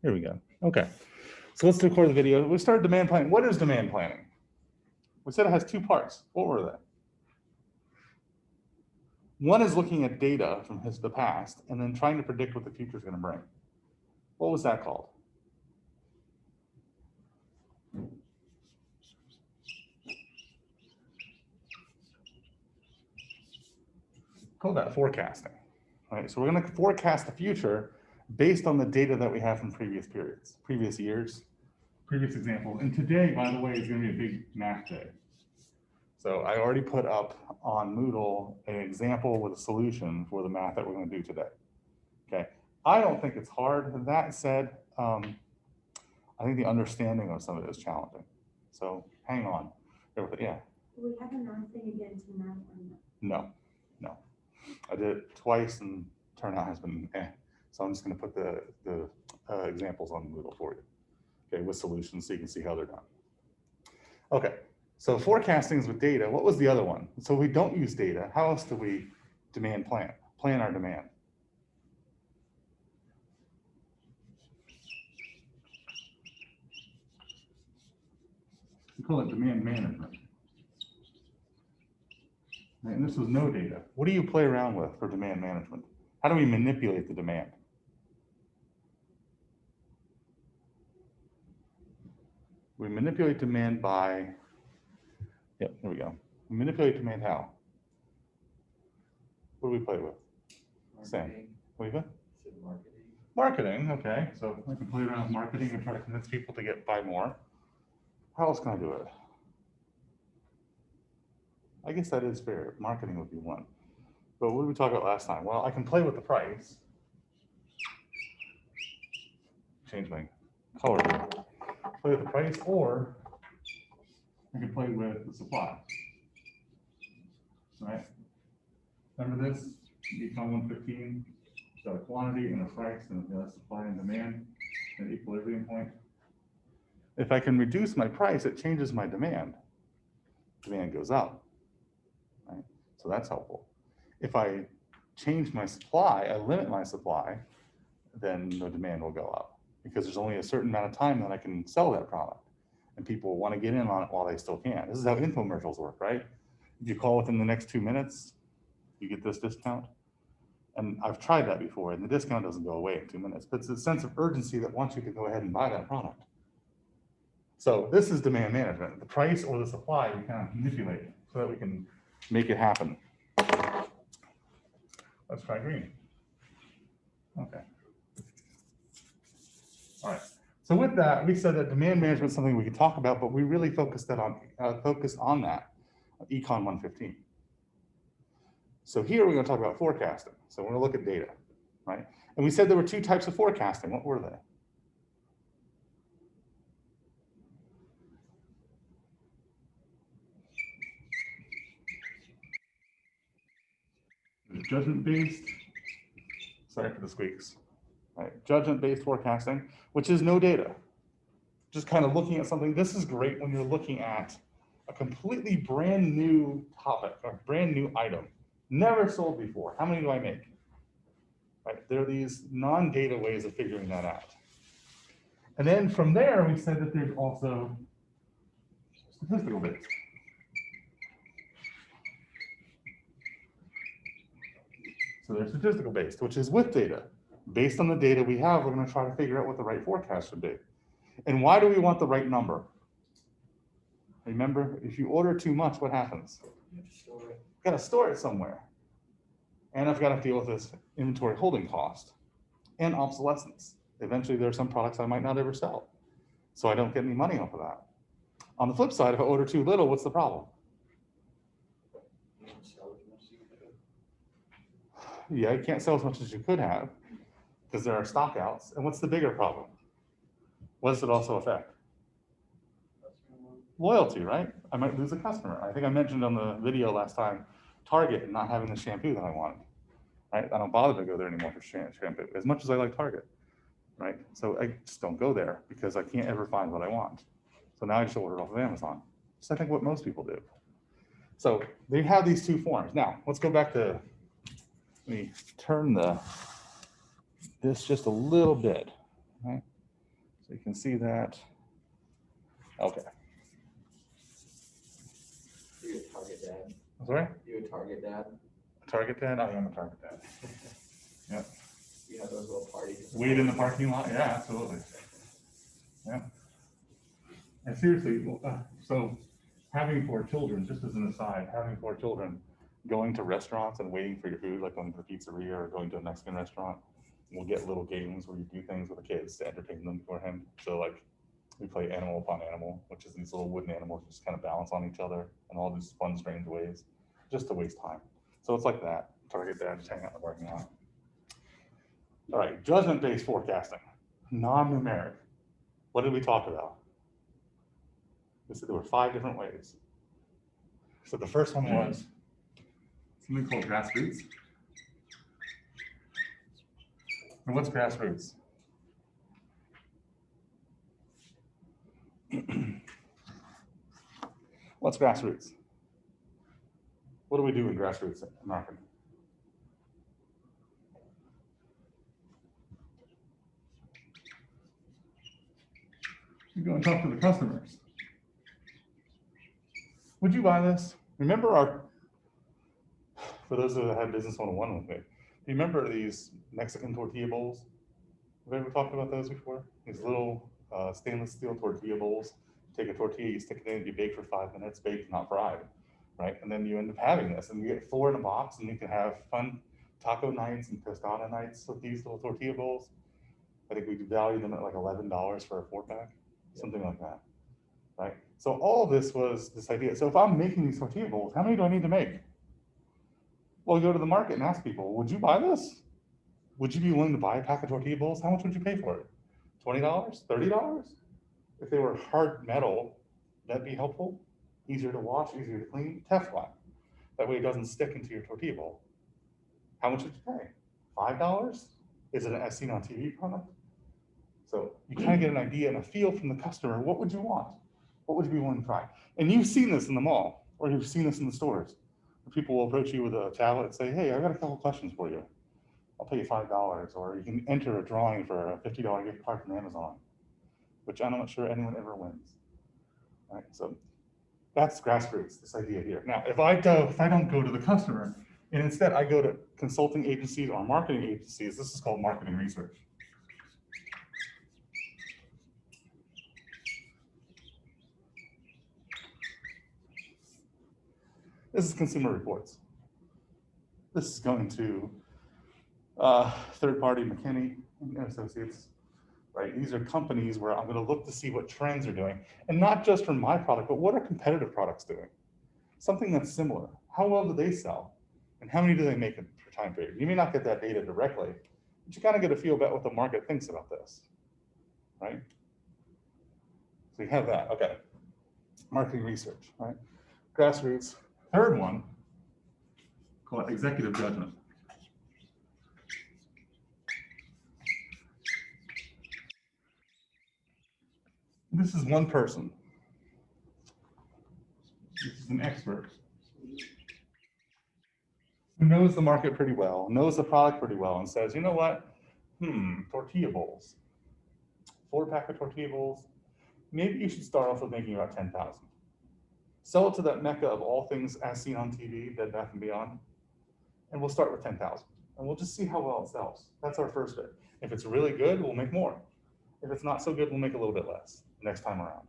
Here we go. Okay. So let's record the video. We started demand planning. What is demand planning? We said it has two parts. What were they? One is looking at data from the past and then trying to predict what the future is going to bring. What was that called? Call that forecasting. Right? So we're going to forecast the future based on the data that we have from previous periods, previous years, previous examples. And today, by the way, is going to be a big math day. So I already put up on Moodle an example with a solution for the math that we're going to do today. Okay. I don't think it's hard. That said, I think the understanding of some of it is challenging. So hang on. Yeah. Do we have a math thing again tonight or no? No. I did it twice and turnout has been eh. So I'm just going to put the examples on Moodle for you. Okay, with solutions so you can see how they're done. Okay. So forecasting is with data. What was the other one? So we don't use data. How else do we plan our demand? We call it demand management. And this was no data. What do you play around with for demand management? How do we manipulate the demand? We manipulate demand by, yep, there we go. We manipulate demand how? What do we play with? Sam, what do you got? Marketing, okay. So I can play around with marketing and try to convince people to buy more. How else can I do it? I guess that is fair. Marketing would be one. But what did we talk about last time? Well, I can play with the price. Change my color. Play with the price, or I can play with the supply. Right? Remember this? Econ 115. Got a quantity and a price and a supply and demand, an equilibrium point. If I can reduce my price, it changes my demand. Demand goes up. Right? So that's helpful. If I change my supply, I limit my supply, then the demand will go up because there's only a certain amount of time that I can sell that product and people want to get in on it while they still can. This is how infomercials work, right? If you call within the next 2 minutes, you get this discount. And I've tried that before and the discount doesn't go away in 2 minutes, but it's a sense of urgency that wants you to go ahead and buy that product. So this is demand management. The price or the supply we kind of manipulate so that we can make it happen. Let's try green. Okay. All right. So with that, we said that demand management is something we could talk about, but we really focused on that, Econ 115. So here we're going to talk about forecasting. So we're going to look at data, right? And we said there were two types of forecasting. What were they? Judgment-based, sorry for the squeaks, right? Judgment-based forecasting, which is no data. Just kind of looking at something. This is great when you're looking at a completely brand new topic or brand new item, never sold before. How many do I make? Right? There are these non-data ways of figuring that out. And then from there, we said that there's also statistical based. So they're statistical based, which is with data. Based on the data we have, we're going to try to figure out what the right forecast should be. And why do we want the right number? Remember, if you order too much, what happens? You have to store it. You've got to store it somewhere. And I've got to deal with this inventory holding cost and obsolescence. Eventually, there are some products I might not ever sell. So I don't get any money off of that. On the flip side, if I order too little, what's the problem? Yeah, you can't sell as much as you could have because there are stockouts. And what's the bigger problem? What does it also affect? Loyalty, right? I might lose a customer. I think I mentioned on the video last time, Target not having the shampoo that I wanted, right? I don't bother to go there anymore for shampoo as much as I like Target, right? So I just don't go there because I can't ever find what I want. So now I just order it off of Amazon. Just I think what most people do. So they have these two forms. Now let's go back to, let me turn this just a little bit, right? So you can see that. Okay. You a target dad. I'm sorry? You a target dad. Target dad? I am a target dad. Yep. You have those little parties. Wait in the parking lot? Yeah, absolutely. Yeah. And seriously, so having 4 children, just as an aside, having 4 children, going to restaurants and waiting for your food, like going to a pizzeria or going to a Mexican restaurant, we'll get little games where you do things with the kids to entertain them beforehand. So like we play animal upon animal, which is these little wooden animals just kind of balance on each other in all these fun, strange ways, just to waste time. So it's like that. Target dad, just hang out in the parking lot. All right, judgment-based forecasting, non-numeric. What did we talk about? We said there were 5 different ways. So the first one was something called grassroots. And what's grassroots? What's grassroots? What do we do in grassroots marketing? You go and talk to the customers. Would you buy this? Remember for those that had Business 101 with me, do you remember these Mexican tortilla bowls? Have I ever talked about those before? These little stainless steel tortilla bowls. Take a tortilla, you stick it in, you bake for 5 minutes, baked, not fried, right? And then you end up having this, and you get 4 in a box, and you can have fun taco nights and tostada nights with these little tortilla bowls. I think we value them at like $11 for a 4-pack, something like that, right? So all of this was this idea. So if I'm making these tortilla bowls, how many do I need to make? Well, you go to the market and ask people, would you buy this? Would you be willing to buy a pack of tortilla bowls? How much would you pay for it? $20, $30? If they were hard metal, that'd be helpful. Easier to wash, easier to clean, Teflon. That way it doesn't stick into your tortilla bowl. How much would you pay? $5? Is it an as seen on TV product? So you kind of get an idea and a feel from the customer. What would you want? What would you be willing to try? And you've seen this in the mall, or you've seen this in the stores. People will approach you with a tablet and say, hey, I got a couple questions for you. I'll pay you $5, or you can enter a drawing for a $50 gift card from Amazon, which I'm not sure anyone ever wins. Right? So that's grassroots, this idea here. Now, if I don't go to the customer, and instead I go to consulting agencies or marketing agencies, this is called marketing research. This is Consumer Reports. This is going to third-party McKinney and Associates, right? These are companies where I'm going to look to see what trends are doing, and not just for my product, but what are competitive products doing? Something that's similar. How well do they sell? And how many do they make per time period? You may not get that data directly, but you kind of get a feel about what the market thinks about this, right? So you have that, okay. Marketing research, right? Grassroots. Third one, call it executive judgment. This is one person. This is an expert who knows the market pretty well, knows the product pretty well, and says, you know what? Tortilla bowls. 4-pack of tortilla bowls. Maybe you should start off with making about 10,000. Sell it to that mecca of all things as seen on TV, Bed Bath & Beyond, and we'll start with 10,000. And we'll just see how well it sells. That's our first bit. If it's really good, we'll make more. If it's not so good, we'll make a little bit less next time around.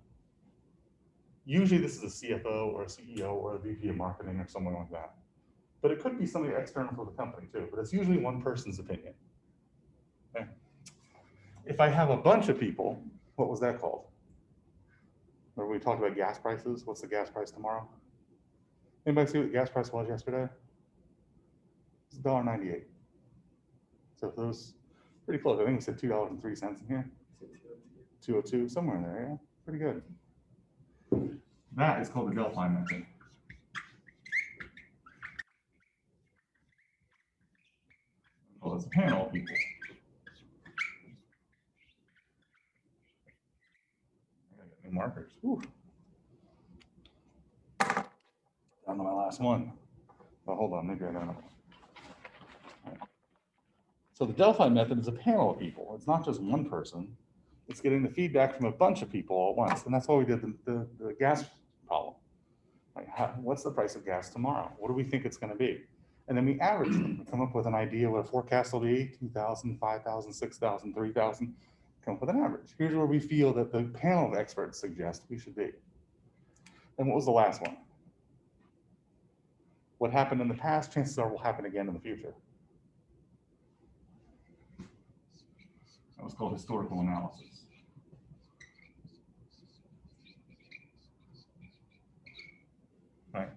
Usually this is a CFO or a CEO or a VP of marketing or someone like that. But it could be somebody external for the company too, but it's usually one person's opinion. Okay. If I have a bunch of people, what was that called? Remember we talked about gas prices? What's the gas price tomorrow? Anybody see what the gas price was yesterday? It's $1.98. So those pretty close. I think we said $2.03 in here. 202, somewhere in there, yeah. Pretty good. That is called the Delphi method. Well, it's a panel of people. I gotta get new markers. Whew. Down to my last one. Oh, hold on, maybe I got another one. Right. So the Delphi method is a panel of people. It's not just one person. It's getting the feedback from a bunch of people all at once. And that's why we did the gas problem. Like, what's the price of gas tomorrow? What do we think it's going to be? And then we average them. We come up with an idea what a forecast will be, 2,000, 5,000, 6,000, 3,000. Come up with an average. Here's where we feel that the panel of experts suggest we should be. And what was the last one? What happened in the past, chances are will happen again in the future. That was called historical analysis. Right?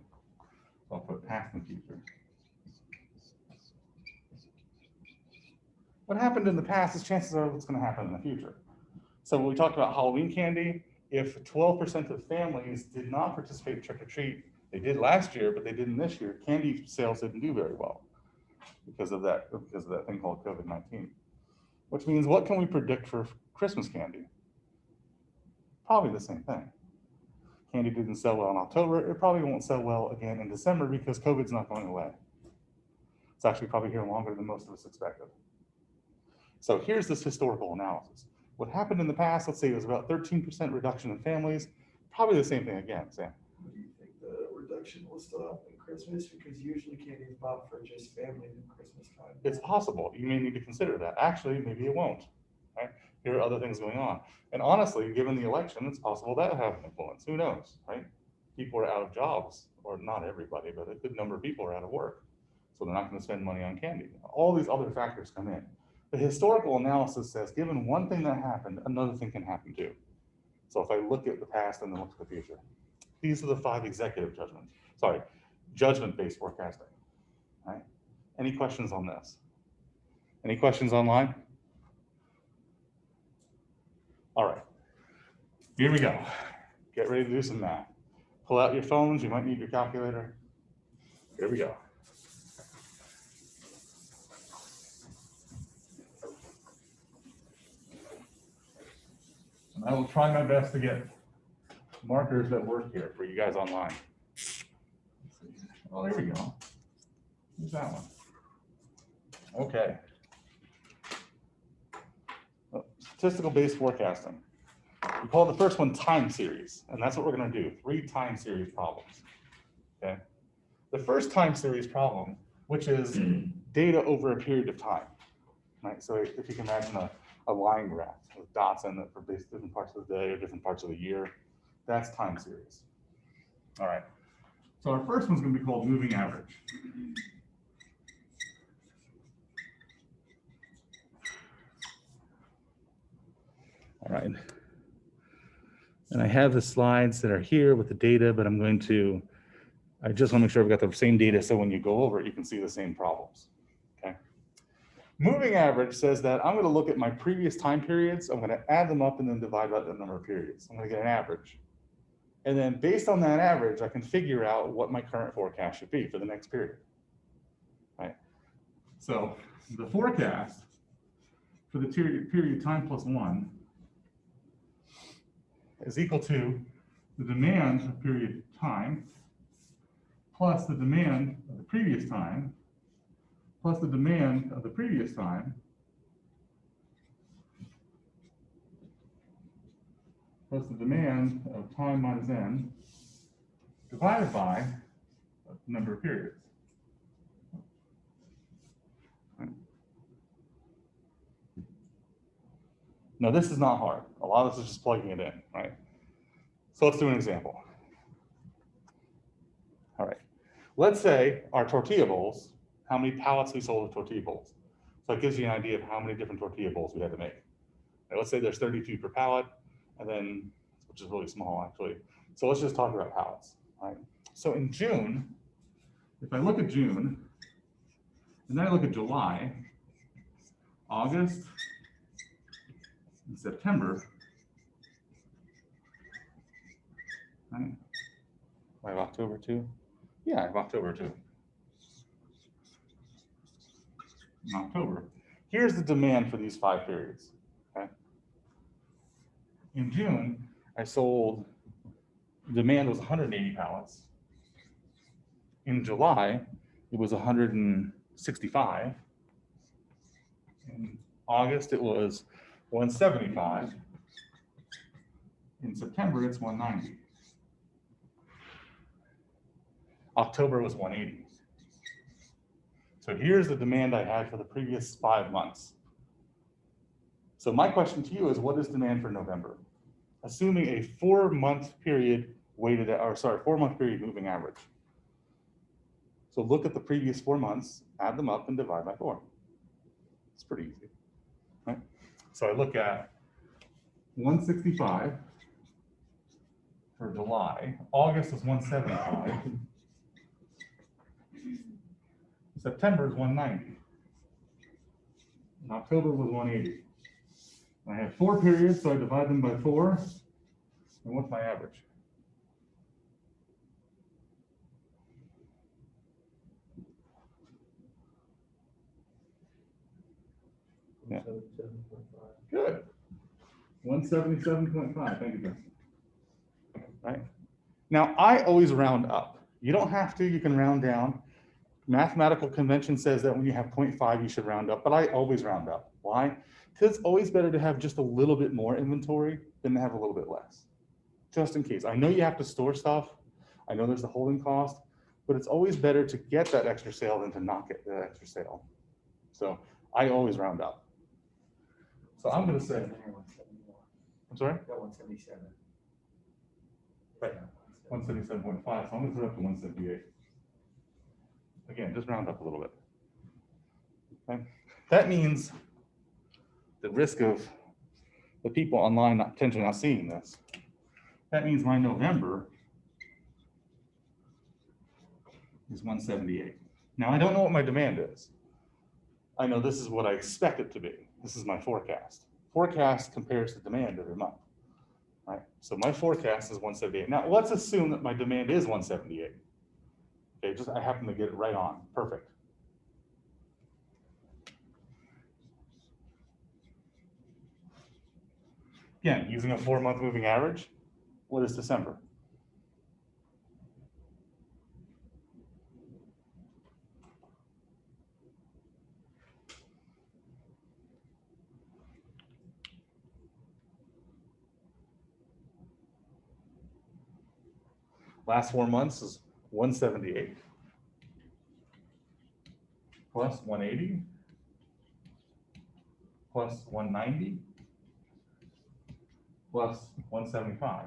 So I'll put past and future. What happened in the past is chances are what's going to happen in the future. So when we talked about Halloween candy, if 12% of families did not participate in trick or treat, they did last year, but they didn't this year, candy sales didn't do very well because of that thing called COVID-19. Which means what can we predict for Christmas candy? Probably the same thing. Candy didn't sell well in October. It probably won't sell well again in December because COVID's not going away. It's actually probably here longer than most of us expected. So here's this historical analysis. What happened in the past, let's say it was about 13% reduction in families, probably the same thing again, Sam. Do you think the reduction will still happen in Christmas? Because usually candy is bought for just families in Christmas time. It's possible. You may need to consider that. Actually, maybe it won't. Right? Here are other things going on. And honestly, given the election, it's possible that will have an influence. Who knows, right? People are out of jobs, or not everybody, but a good number of people are out of work. So they're not going to spend money on candy. All these other factors come in. The historical analysis says, given one thing that happened, another thing can happen too. So if I look at the past and then look at the future, these are the 5 executive judgments. Sorry, judgment-based forecasting. Right? Any questions on this? Any questions online? All right, here we go. Get ready to do some math. Pull out your phones. You might need your calculator. Here we go. And I will try my best to get markers that work here for you guys online. Oh, there we go. Who's that one? Okay. Statistical-based forecasting. We call the first one time series, and that's what we're going to do, 3 time series problems. Okay. The first time series problem, which is data over a period of time. Right. So if you can imagine a line graph with dots in it for different parts of the day or different parts of the year, that's time series. All right. So our first one's going to be called moving average. All right. And I have the slides that are here with the data, but I just want to make sure I've got the same data so when you go over it, you can see the same problems. Okay. Moving average says that I'm going to look at my previous time periods. I'm going to add them up and then divide by the number of periods. I'm going to get an average. And then based on that average, I can figure out what my current forecast should be for the next period. Right. So the forecast for the period time plus 1 is equal to the demand of period time plus the demand of the previous time plus the demand of the previous time plus the demand of time minus n divided by the number of periods. Now this is not hard. A lot of this is just plugging it in, right? So let's do an example. All right. Let's say our tortilla bowls, how many pallets we sold of tortilla bowls. So it gives you an idea of how many different tortilla bowls we had to make. Now, let's say there's 32 per pallet, and then, which is really small actually. So let's just talk about pallets, right? So in June, if I look at June, and then I look at July, August, in September, right? I have October too. Yeah, I have October too. In October, here's the demand for these 5 periods. Okay. In June, I sold. Demand was 180 pallets. In July, it was 165. In August, it was 175. In September, it's 190. October was 180. So here's the demand I had for the previous 5 months. So my question to you is, what is demand for November? Assuming a 4-month period weighted, or sorry, 4-month period moving average. So look at the previous 4 months, add them up and divide by 4. It's pretty easy, right? So I look at 165 for July. August is 175. September is 190. And October was 180. I have 4 periods, so I divide them by 4. And what's my average? Yeah. Good. 177.5. Thank you, Justin. Right. Now, I always round up. You don't have to, you can round down. Mathematical convention says that when you have 0.5, you should round up, but I always round up. Why? Because it's always better to have just a little bit more inventory than to have a little bit less, just in case. I know you have to store stuff. I know there's a holding cost, but it's always better to get that extra sale than to not get that extra sale. So I always round up. So I'm going to say, I'm sorry? Got 177. Right. 177.5, so I'm going to put it up to 178. Again, just round up a little bit. Okay. That means the risk of the people online potentially not seeing this. That means my November is 178. Now, I don't know what my demand is. I know this is what I expect it to be. This is my forecast. Forecast compares to demand every month. Right? So my forecast is 178. Now, let's assume that my demand is 178. Okay, just I happen to get it right on. Perfect. Again, using a 4-month moving average, what is December? Last 4 months is 178 plus 180 plus 190 plus 175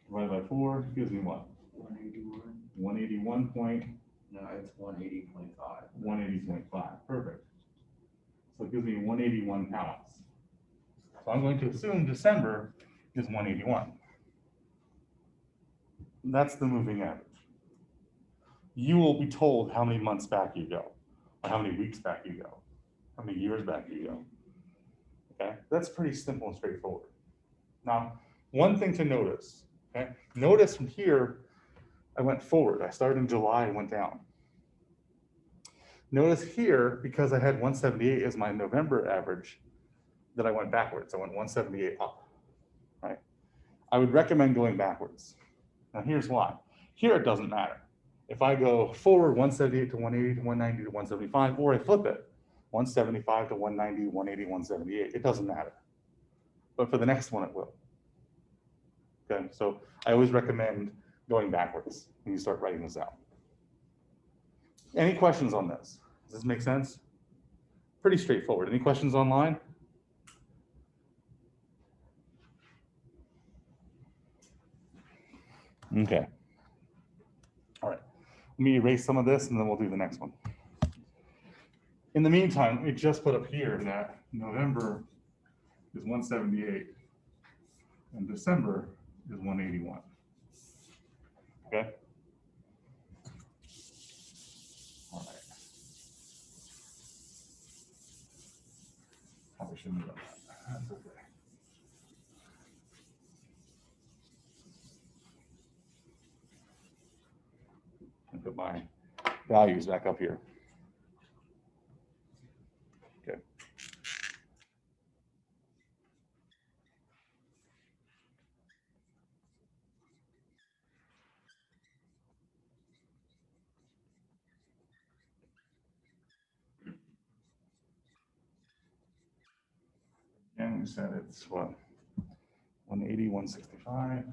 divided by 4 gives me what? 181. 181 point. No, it's 180.5. 180.5. Perfect. So it gives me 181 pallets. So I'm going to assume December is 181. That's the moving average. You will be told how many months back you go, or how many weeks back you go, how many years back you go. Okay, that's pretty simple and straightforward. Now, one thing to notice, okay, notice from here, I went forward. I started in July and went down. Notice here, because I had 178 as my November average, that I went backwards. I went 178 up, right? I would recommend going backwards. Now here's why. Here it doesn't matter. If I go forward 178 to 180 to 190 to 175, or I flip it, 175 to 190, 180, 178, it doesn't matter. But for the next one, it will. Okay, so I always recommend going backwards when you start writing this out. Any questions on this? Does this make sense? Pretty straightforward. Any questions online? Okay. All right. Let me erase some of this and then we'll do the next one. In the meantime, we just put up here that November is 178 and December is 181. Okay. All right. Probably shouldn't have done that. That's okay. And put my values back up here. Okay. And we said it's what? 180, 165.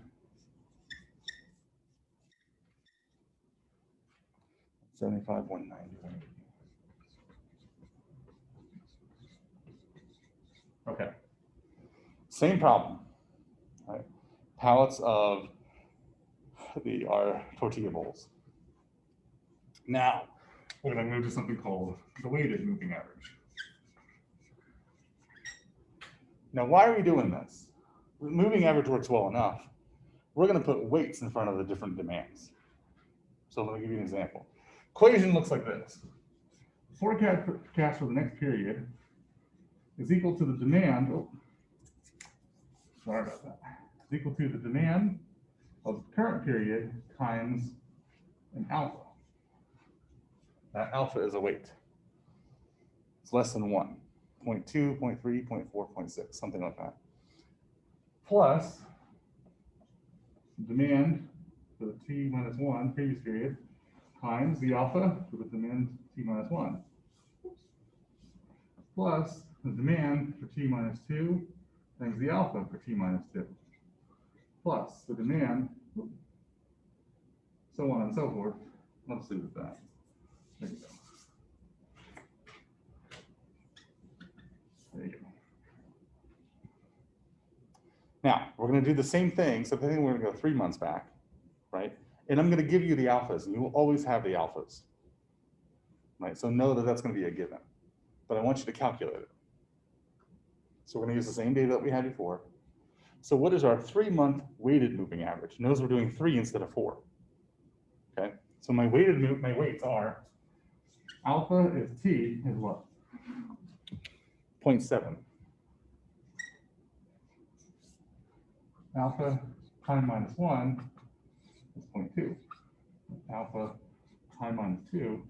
75, 190, 180. Okay. Same problem. Right? Pallets of our tortilla bowls. Now, we're going to move to something called the weighted moving average. Now, why are we doing this? The moving average works well enough. We're going to put weights in front of the different demands. So let me give you an example. Equation looks like this. The forecast for the next period is equal to the demand. Oh, sorry about that. Is equal to the demand of the current period times an alpha. That alpha is a weight. It's less than 1, 0.2, 0.3, 0.4, 0.6, something like that. Plus demand for the t minus 1 previous period times the alpha for the demand t minus 1. Plus the demand for t minus 2 times the alpha for t minus 2. Plus the demand, so on and so forth. Let's see with that. There you go. There you go. Now, we're going to do the same thing. So I think we're going to go 3 months back, right? And I'm going to give you the alphas, and you will always have the alphas, right? So know that that's going to be a given, but I want you to calculate it. So we're going to use the same data that we had before. So what is our 3-month weighted moving average? Notice we're doing 3 instead of 4. Okay, so my weights are alpha is t is what? 0.7. Alpha time minus 1 is 0.2. Alpha time minus 2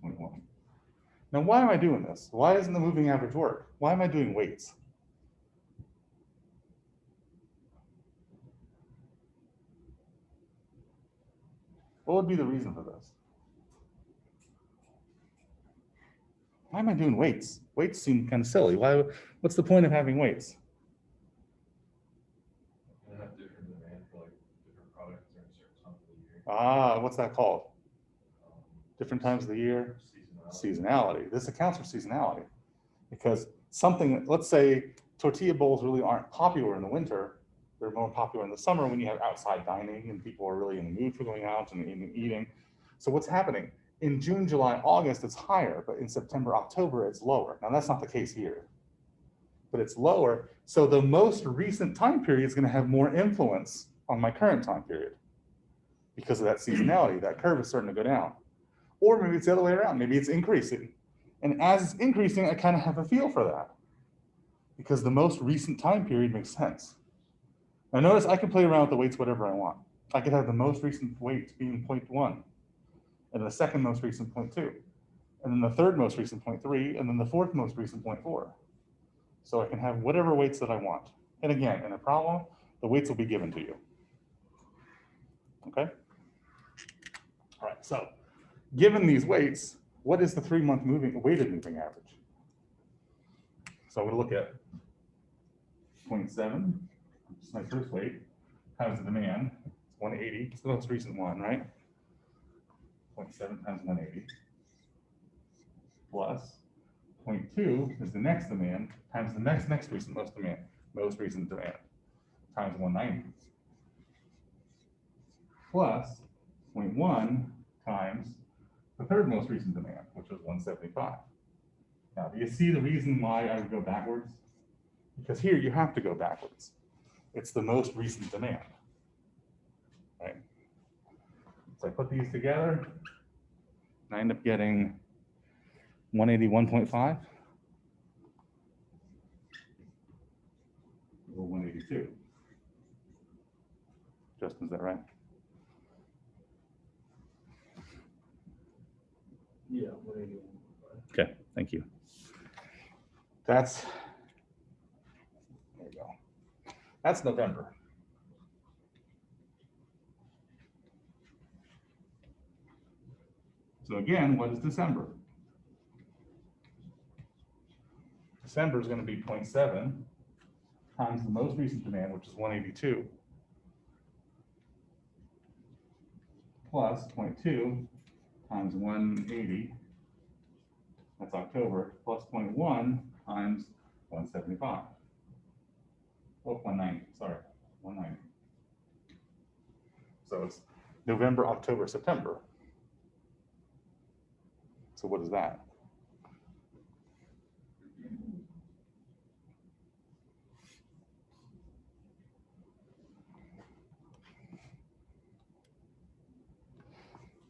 is 0.1. Now, why am I doing this? Why doesn't the moving average work? Why am I doing weights? What would be the reason for this? Why am I doing weights? Weights seem kind of silly. What's the point of having weights? They have different demand for like different products during certain times of the year. Ah, what's that called? Different times of the year? Seasonality. Seasonality. This accounts for seasonality. Because something, let's say tortilla bowls really aren't popular in the winter. They're more popular in the summer when you have outside dining and people are really in the mood for going out and eating. So what's happening? In June, July, August, it's higher, but in September, October, it's lower. Now that's not the case here, but it's lower. So the most recent time period is going to have more influence on my current time period because of that seasonality. That curve is starting to go down. Or maybe it's the other way around. Maybe it's increasing. And as it's increasing, I kind of have a feel for that because the most recent time period makes sense. Now notice I can play around with the weights whatever I want. I could have the most recent weight being 0.1, and the second most recent 0.2, and then the third most recent 0.3, and then the fourth most recent 0.4. So I can have whatever weights that I want. And again, in a problem, the weights will be given to you. Okay? All right, so given these weights, what is the 3-month weighted moving average? So I'm going to look at 0.7, which is my first weight, times the demand. It's 180. It's the most recent one, right? 0.7 times 180 plus 0.2 is the next demand times the next recent most recent demand times 190 plus 0.1 times the third most recent demand, which was 175. Now, do you see the reason why I would go backwards? Because here you have to go backwards. It's the most recent demand, right? So I put these together, and I end up getting 181.5 or 182. Justin, is that right? Yeah, 181. Okay, thank you. There you go. That's November. So again, what is December? December is going to be 0.7 times the most recent demand, which is 182, plus 0.2 times 180, that's October, plus 0.1 times 175. Oh, 190, sorry, 190. So it's November, October, September. So what is that?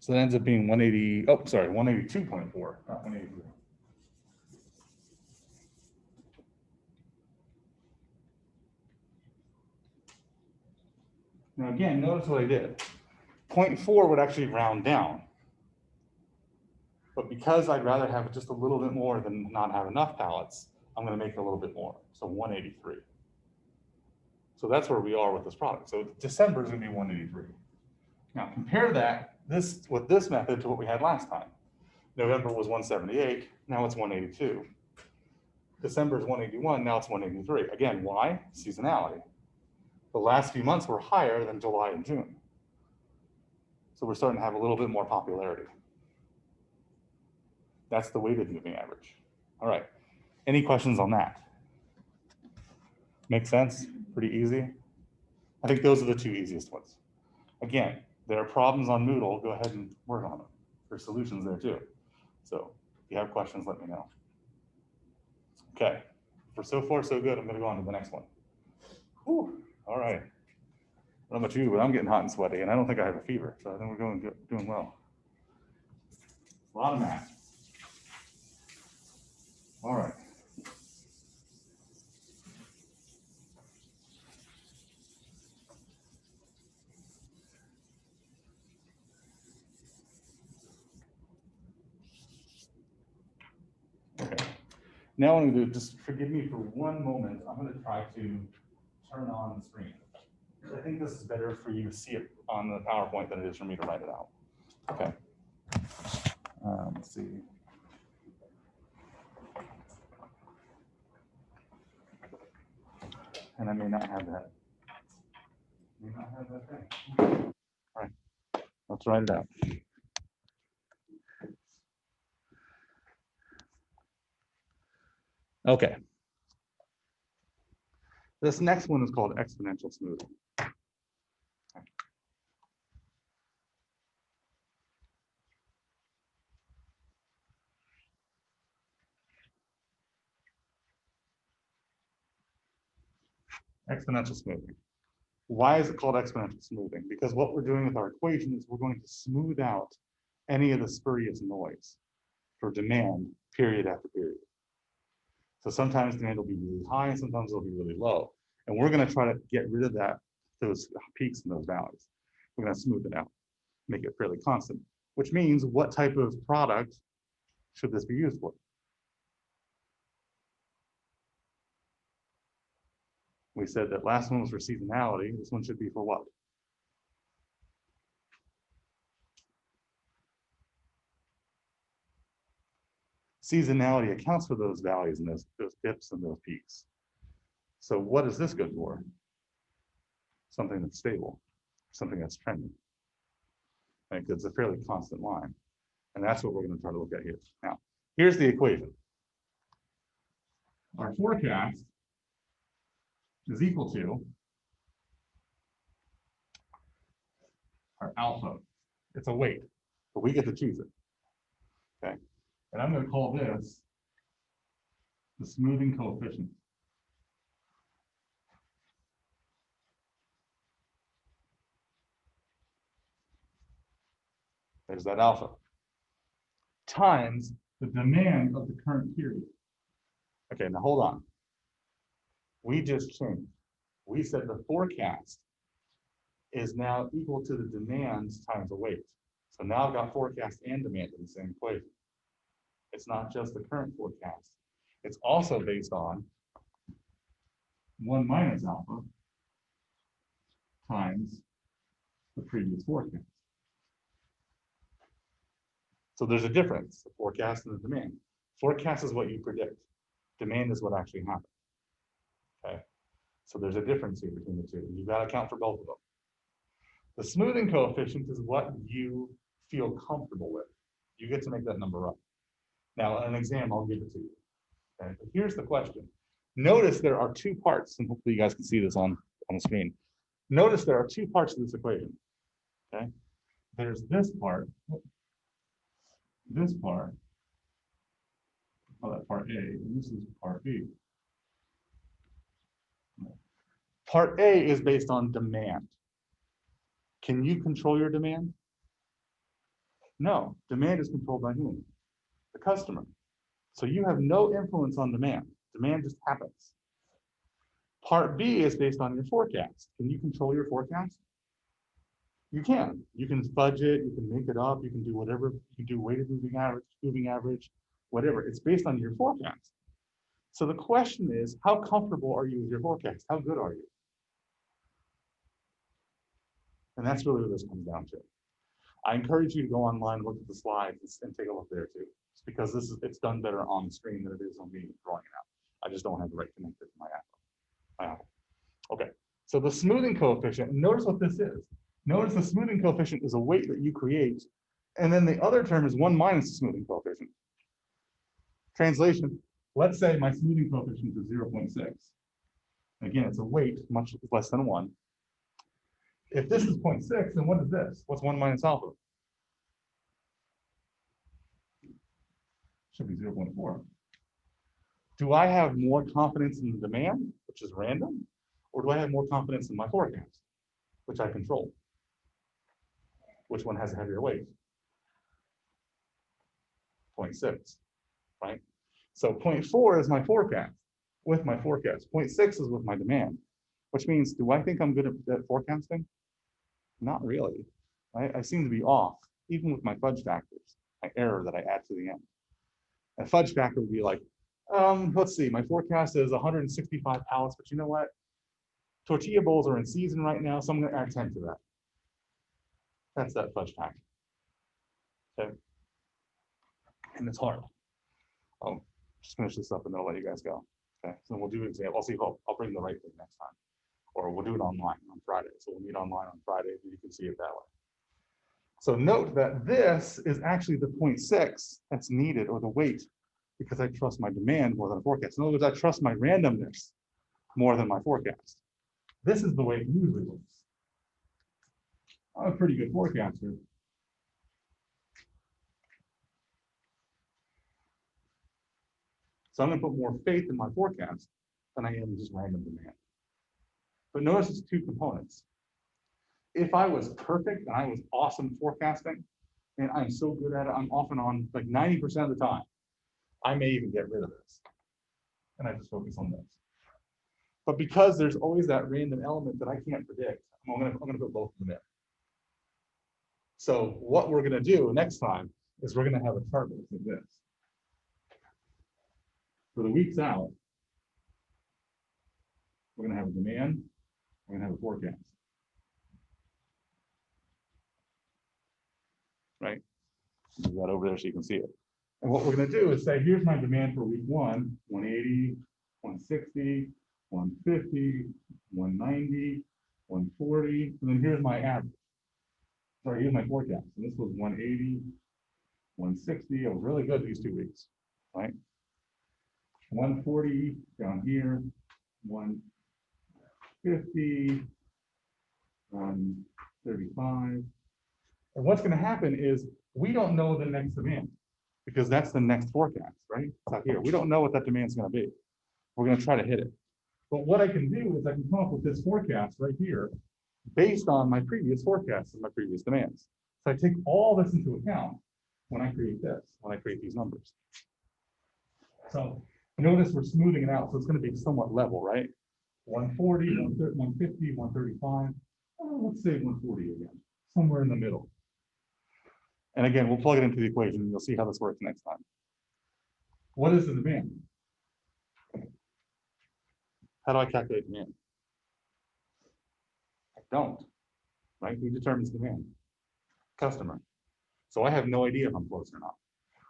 So that ends up being 180, oh, sorry, 182.4, not 183. Now again, notice what I did. 0.4 would actually round down. But because I'd rather have just a little bit more than not have enough pallets, I'm gonna make it a little bit more, so 183. So that's where we are with this product. So December is gonna be 183. Now compare that, with this method to what we had last time. November was 178, now it's 182. December is 181, now it's 183. Again, why? Seasonality. The last few months were higher than July and June. So we're starting to have a little bit more popularity. That's the weighted moving average. All right, any questions on that? Make sense? Pretty easy? I think those are the two easiest ones. Again, there are problems on Moodle, go ahead and work on them. There's solutions there too. So if you have questions, let me know. Okay, for so far so good, I'm gonna go on to the next one. Whew. All right. I don't know about you, but I'm getting hot and sweaty, and I don't think I have a fever, so I think we're doing well. A lot of math. All right. Okay. Now what I'm gonna do, just forgive me for one moment, I'm gonna try to turn on the screen. I think this is better for you to see it on the PowerPoint than it is for me to write it out. Okay. Let's see. And I may not have that. May not have that thing. All right, let's write it out. Okay. This next one is called exponential smoothing. Exponential smoothing. Why is it called exponential smoothing? Because what we're doing with our equation is we're going to smooth out any of the spurious noise for demand period after period. So sometimes demand will be really high and sometimes it'll be really low. And we're going to try to get rid of those peaks and those valleys. We're going to smooth it out, make it fairly constant, which means what type of product should this be used for? We said that last one was for seasonality. This one should be for what? Seasonality accounts for those values and those dips and those peaks. So what is this good for? Something that's stable, something that's trending. Right? It's a fairly constant line. And that's what we're going to try to look at here. Now, here's the equation. Our forecast is equal to our alpha. It's a weight, but we get to choose it. Okay. And I'm going to call this the smoothing coefficient. There's that alpha. Times the demand of the current period. Okay, now hold on. We just changed. We said the forecast is now equal to the demand times the weight. So now I've got forecast and demand in the same equation. It's not just the current forecast. It's also based on 1 minus alpha times the previous forecast. So there's a difference, the forecast and the demand. Forecast is what you predict. Demand is what actually happens. Okay. So there's a difference here between the two. You've got to account for both of them. The smoothing coefficient is what you feel comfortable with. You get to make that number up. Now, in an exam, I'll give it to you. Okay, but here's the question. Notice there are two parts, and hopefully you guys can see this on the screen. Notice there are two parts to this equation. Okay, there's this part, oh, that's part A, and this is part B. Part A is based on demand. Can you control your demand? No, demand is controlled by whom? The customer. So you have no influence on demand. Demand just happens. Part B is based on your forecast. Can you control your forecast? You can. You can budget, you can make it up, you can do whatever, you can do weighted moving average, whatever. It's based on your forecast. So the question is, how comfortable are you with your forecast? How good are you? And that's really what this comes down to. I encourage you to go online, look at the slides, and take a look there too. It's because it's done better on the screen than it is on me drawing it out. I just don't have the right connector to my Apple. Okay, so the smoothing coefficient, notice what this is. Notice the smoothing coefficient is a weight that you create, and then the other term is 1 minus the smoothing coefficient. Translation, let's say my smoothing coefficient is 0.6. Again, it's a weight much less than 1. If this is 0.6, then what is this? What's 1 minus alpha? Should be 0.4. Do I have more confidence in the demand, which is random, or do I have more confidence in my forecast, which I control? Which one has a heavier weight? 0.6, right? So 0.4 is my forecast, with my forecast. 0.6 is with my demand, which means, do I think I'm good at forecasting? Not really, right? I seem to be off, even with my fudge factors, my error that I add to the end. A fudge factor would be like, let's see, my forecast is 165 pallets, but you know what? Tortilla bowls are in season right now, so I'm going to add 10 to that. That's that fudge factor. Okay. And it's hard. I'll just finish this up and then I'll let you guys go. Okay. So we'll do an example. I'll see if I'll bring the right thing next time. Or we'll do it online on Friday. So we'll meet online on Friday so you can see it that way. So note that this is actually the 0.6 that's needed, or the weight, because I trust my demand more than a forecast. In other words, I trust my randomness more than my forecast. This is the way it usually works. I'm a pretty good forecaster. So I'm going to put more faith in my forecast than I am in just random demand. But notice it's two components. If I was perfect and I was awesome forecasting, and I'm so good at it, I'm often on like 90% of the time, I may even get rid of this. And I just focus on this. But because there's always that random element that I can't predict, I'm gonna put both of them in. So what we're gonna do next time is we're gonna have a chart that looks like this. For the weeks out, we're gonna have a demand, we're gonna have a forecast. Right? Move that over there so you can see it. And what we're going to do is say, here's my demand for week 1, 180, 160, 150, 190, 140, and then here's my average. Sorry, here's my forecast. And this was 180, 160. I was really good these 2 weeks, right? 140 down here, 150, 135. And what's going to happen is we don't know the next demand because that's the next forecast, right? It's out here. We don't know what that demand is going to be. We're going to try to hit it. But what I can do is I can come up with this forecast right here based on my previous forecasts and my previous demands. So I take all this into account when I create this, when I create these numbers. So notice we're smoothing it out. So it's going to be somewhat level, right? 140, 150, 135. Let's say 140 again, somewhere in the middle. And again, we'll plug it into the equation and you'll see how this works next time. What is the demand? How do I calculate demand? I don't, right? Who determines demand? Customer. So I have no idea if I'm close or not.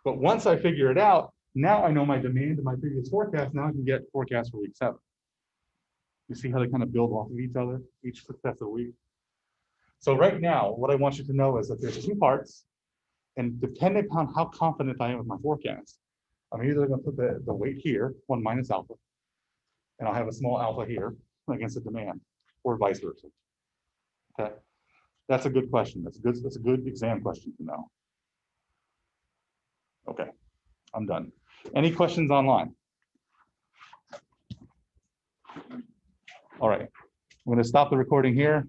But once I figure it out, now I know my demand and my previous forecast. Now I can get forecast for week 7. You see how they kind of build off of each other, each successive week? So right now, what I want you to know is that there's two parts, and depending upon how confident I am with my forecast, I'm either going to put the weight here, 1 minus alpha, and I'll have a small alpha here against the demand, or vice versa. Okay, that's a good question. That's a good exam question to know. Okay, I'm done. Any questions online? All right, I'm going to stop the recording here.